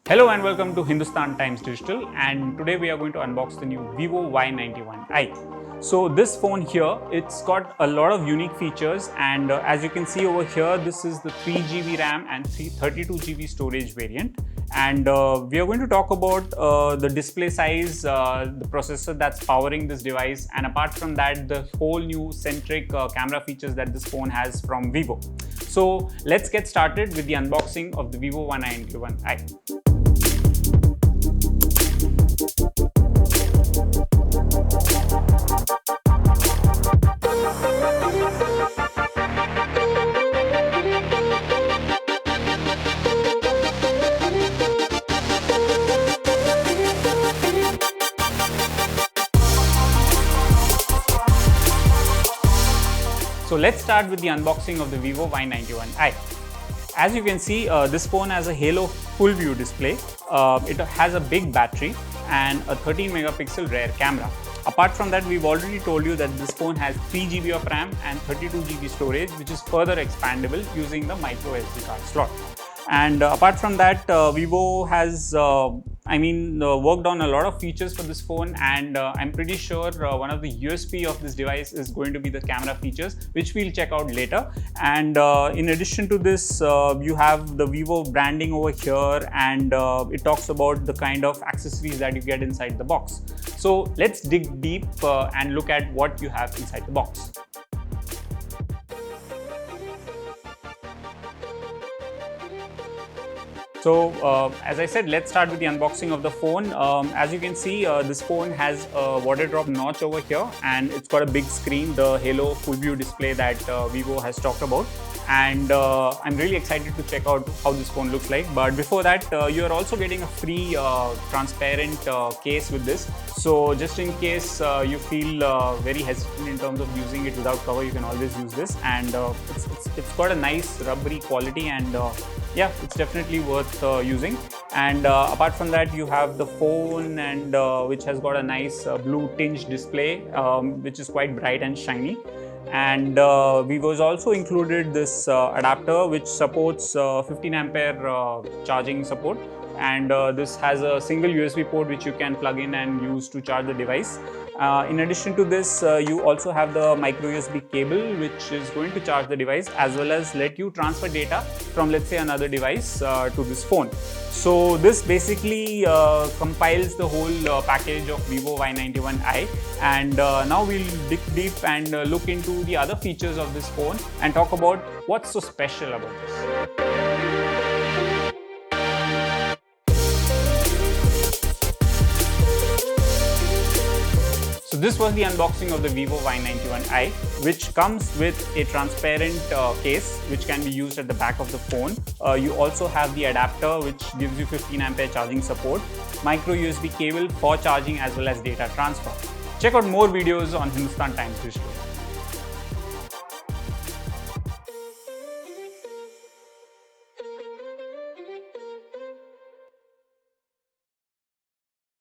Hello and welcome to Hindustan Times Digital, and today we are going to unbox the new Vivo Y91i. So this phone here, it's got a lot of unique features, and as you can see over here, this is the 3GB RAM and 32GB storage variant. And we are going to talk about the display size, the processor that's powering this device, and apart from that, the whole new centric camera features that this phone has from Vivo. So let's get started with the unboxing of the Vivo Y91i. So let's start with the unboxing of the Vivo Y91i. As you can see, this phone has a Halo full view display. It has a big battery and a 13 megapixel rear camera. Apart from that, we've already told you that this phone has 3GB of RAM and 32GB storage, which is further expandable using the micro SD card slot. And apart from that, Vivo has worked on a lot of features for this phone, and I'm pretty sure one of the USP of this device is going to be the camera features, which we'll check out later. And in addition to this, you have the Vivo branding over here, and it talks about the kind of accessories that you get inside the box. So let's dig deep and look at what you have inside the box. So as I said, let's start with the unboxing of the phone. As you can see, this phone has a water drop notch over here, and it's got a big screen, the Halo full view display that Vivo has talked about. And I'm really excited to check out how this phone looks like. But before that, you are also getting a free transparent case with this. So just in case you feel very hesitant in terms of using it without cover, you can always use this. And it's got a nice rubbery quality, and yeah, it's definitely worth using. And apart from that, you have the phone, and which has got a nice blue tinge display, which is quite bright and shiny. And Vivo's also included this adapter, which supports 15 ampere charging support. And this has a single USB port which you can plug in and use to charge the device. In addition to this, you also have the micro USB cable, which is going to charge the device as well as let you transfer data from, let's say, another device to this phone. So this basically compiles the whole package of Vivo Y91i. And now we'll dig deep and look into the other features of this phone and talk about what's so special about this. So this was the unboxing of the Vivo Y91i, which comes with a transparent case which can be used at the back of the phone. You also have the adapter, which gives you 15 ampere charging support, micro USB cable for charging as well as data transfer. Check out more videos on Hindustan Times Digital.